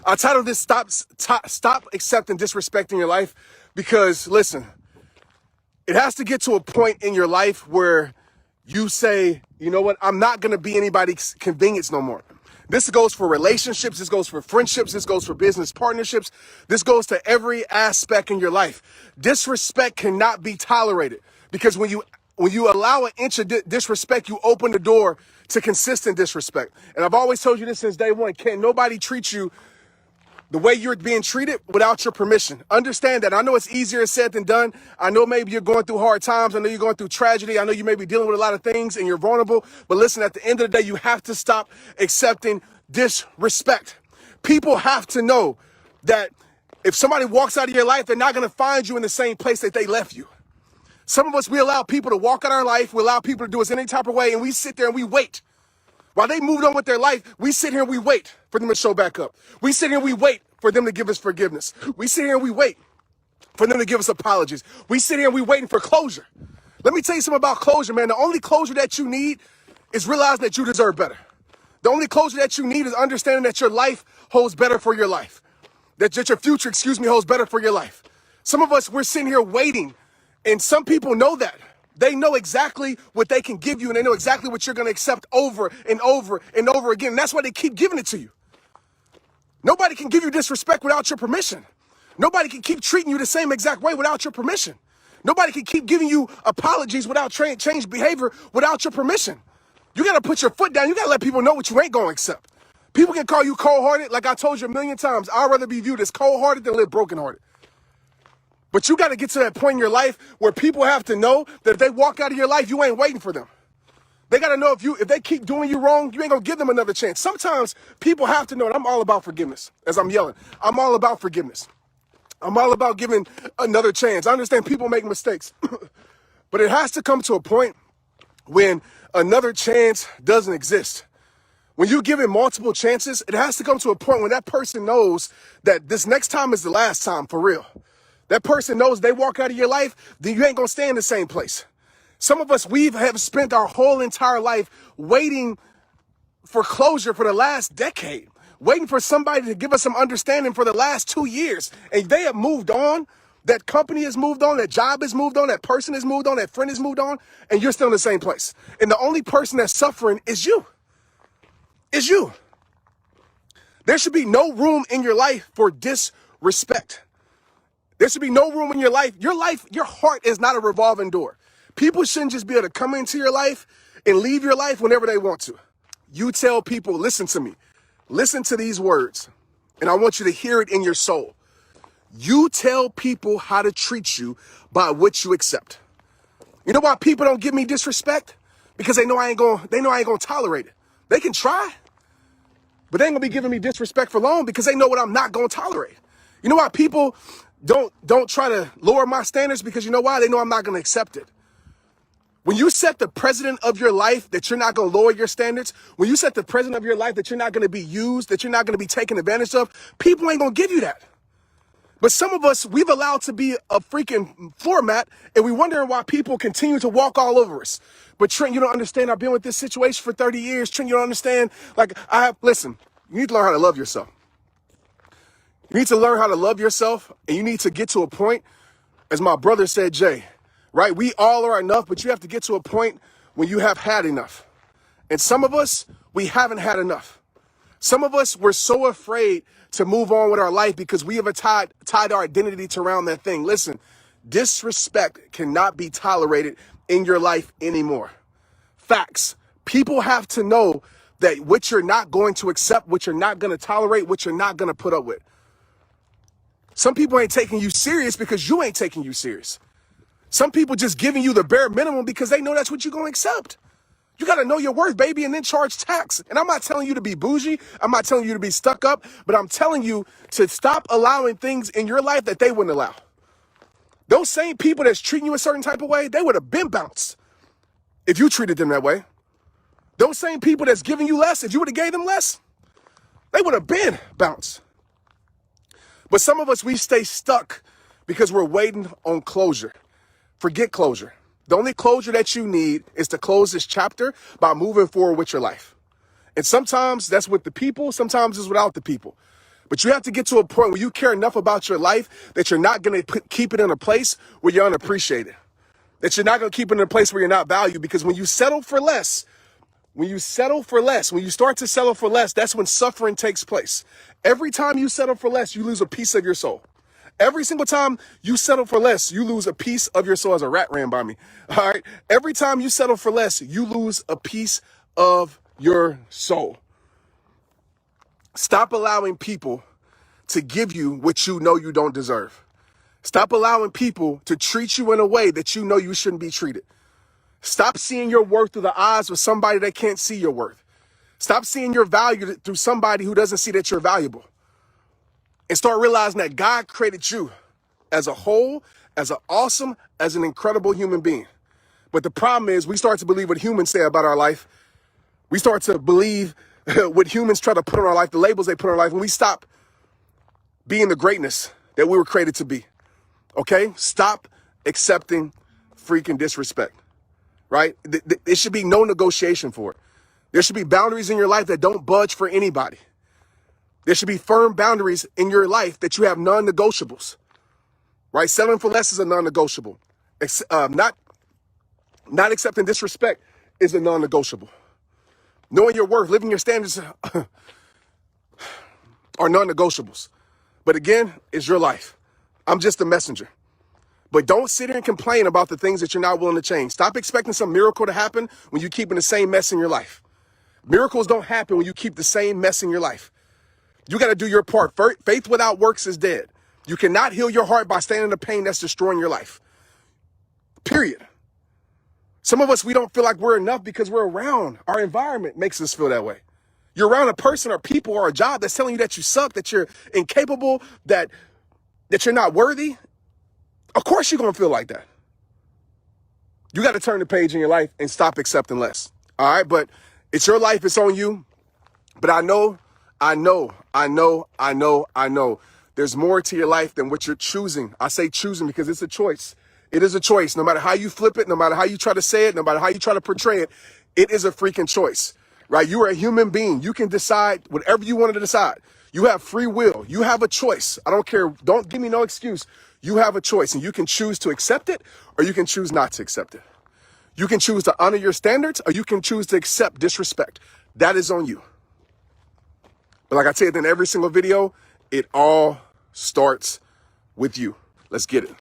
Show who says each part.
Speaker 1: I titled this Stop Accepting Disrespect in Your Life because, listen, it has to get to a point in your life where you say, you know what, I'm not going to be anybody's convenience no more. This goes for relationships. This goes for friendships. This goes for business partnerships. This goes to every aspect in your life. Disrespect cannot be tolerated because when you allow an inch of disrespect, you open the door to consistent disrespect. And I've always told you this since day one. Can't nobody treat you the way you're being treated without your permission. Understand that. I know it's easier said than done. I know maybe you're going through hard times. I know you're going through tragedy. I know you may be dealing with a lot of things and you're vulnerable. But listen, at the end of the day, you have to stop accepting disrespect. People have to know that if somebody walks out of your life, they're not going to find you in the same place that they left you. Some of us, we allow people to walk out our life. We allow people to do us any type of way. And we sit there and we wait. While they moved on with their life, we sit here and we wait for them to show back up. We sit here and we wait for them to give us forgiveness. We sit here and we wait for them to give us apologies. We sit here and we waiting for closure. Let me tell you something about closure, man. The only closure that you need is realizing that you deserve better. The only closure that you need is understanding that your life holds better for your life. That your future, holds better for your life. Some of us, we're sitting here waiting, and some people know that. They know exactly what they can give you, and they know exactly what you're going to accept over and over and over again. And that's why they keep giving it to you. Nobody can give you disrespect without your permission. Nobody can keep treating you the same exact way without your permission. Nobody can keep giving you apologies without change behavior without your permission. You got to put your foot down. You got to let people know what you ain't going to accept. People can call you cold-hearted. Like I told you a million times, I'd rather be viewed as cold-hearted than live broken-hearted. But you got to get to that point in your life where people have to know that if they walk out of your life, you ain't waiting for them. They got to know if they keep doing you wrong, you ain't going to give them another chance. Sometimes people have to know, and I'm all about forgiveness as I'm yelling. I'm all about forgiveness. I'm all about giving another chance. I understand people make mistakes, but it has to come to a point when another chance doesn't exist. When you give it multiple chances, it has to come to a point when that person knows that this next time is the last time for real. That person knows they walk out of your life, then you ain't going to stay in the same place. Some of us, we have spent our whole entire life waiting for closure for the last decade, waiting for somebody to give us some understanding for the last 2 years. And they have moved on. That company has moved on. That job has moved on. That person has moved on. That friend has moved on. And you're still in the same place. And the only person that's suffering is you. Is you. There should be no room in your life for disrespect. There should be no room in your life. Your heart is not a revolving door. People shouldn't just be able to come into your life and leave your life whenever they want to. You tell people, listen to me. Listen to these words. And I want you to hear it in your soul. You tell people how to treat you by what you accept. You know why people don't give me disrespect? Because they know I ain't gonna tolerate it. They can try, but they ain't gonna be giving me disrespect for long because they know what I'm not gonna tolerate. You know why people don't try to lower my standards? Because you know why? They know I'm not going to accept it. When you set the president of your life that you're not going to lower your standards, when you set the president of your life that you're not going to be used, that you're not going to be taken advantage of, people ain't going to give you that. But some of us, we've allowed to be a freaking floor mat, and we wondering why people continue to walk all over us. But Trent, you don't understand. I've been with this situation for 30 years. Trent, you don't understand. Listen, you need to learn how to love yourself. You need to learn how to love yourself, and you need to get to a point, as my brother said, Jay, right? We all are enough, but you have to get to a point when you have had enough. And some of us, we haven't had enough. Some of us, we're so afraid to move on with our life because we have tied our identity to around that thing. Listen, disrespect cannot be tolerated in your life anymore. Facts. People have to know that what you're not going to accept, what you're not going to tolerate, what you're not going to put up with. Some people ain't taking you serious because you ain't taking you serious. Some people just giving you the bare minimum because they know that's what you're going to accept. You got to know your worth, baby, and then charge tax. And I'm not telling you to be bougie. I'm not telling you to be stuck up, but I'm telling you to stop allowing things in your life that they wouldn't allow. Those same people that's treating you a certain type of way, they would have been bounced if you treated them that way. Those same people that's giving you less, if you would have gave them less, they would have been bounced. But some of us, we stay stuck because we're waiting on closure. Forget closure. The only closure that you need is to close this chapter by moving forward with your life. And sometimes that's with the people, sometimes it's without the people. But you have to get to a point where you care enough about your life that you're not going to keep it in a place where you're unappreciated. That you're not going to keep it in a place where you're not valued. Because when you settle for less, when you start to settle for less, that's when suffering takes place. Every time you settle for less, you lose a piece of your soul. Every single time you settle for less, you lose a piece of your soul. As a rat ran by me. All right. Every time you settle for less, you lose a piece of your soul. Stop allowing people to give you what you know you don't deserve. Stop allowing people to treat you in a way that you know you shouldn't be treated. Stop seeing your worth through the eyes of somebody that can't see your worth. Stop seeing your value through somebody who doesn't see that you're valuable. And start realizing that God created you as a whole, as an incredible human being. But the problem is we start to believe what humans say about our life. We start to believe what humans try to put on our life, the labels they put on our life, when we stop being the greatness that we were created to be. Okay? Stop accepting freaking disrespect, right? There should be no negotiation for it. There should be boundaries in your life that don't budge for anybody. There should be firm boundaries in your life that you have non-negotiables, right? Settling for less is a non-negotiable. Not accepting disrespect is a non-negotiable. Knowing your worth, living your standards are non-negotiables. But again, it's your life. I'm just a messenger. But don't sit here and complain about the things that you're not willing to change. Stop expecting some miracle to happen when you're keeping the same mess in your life. Miracles don't happen when you keep the same mess in your life. You got to do your part. Faith without works is dead. You cannot heal your heart by staying in the pain that's destroying your life. Period. Some of us, we don't feel like we're enough because we're around. Our environment makes us feel that way. You're around a person or people or a job that's telling you that you suck, that you're incapable, that you're not worthy. Of course you're going to feel like that. You got to turn the page in your life and stop accepting less. All right? But it's your life. It's on you. But I know. There's more to your life than what you're choosing. I say choosing because it's a choice. It is a choice. No matter how you flip it, no matter how you try to say it, no matter how you try to portray it, it is a freaking choice, right? You are a human being. You can decide whatever you wanted to decide. You have free will. You have a choice. I don't care. Don't give me no excuse. You have a choice, and you can choose to accept it or you can choose not to accept it. You can choose to honor your standards or you can choose to accept disrespect. That is on you. But like I tell you in every single video, it all starts with you. Let's get it.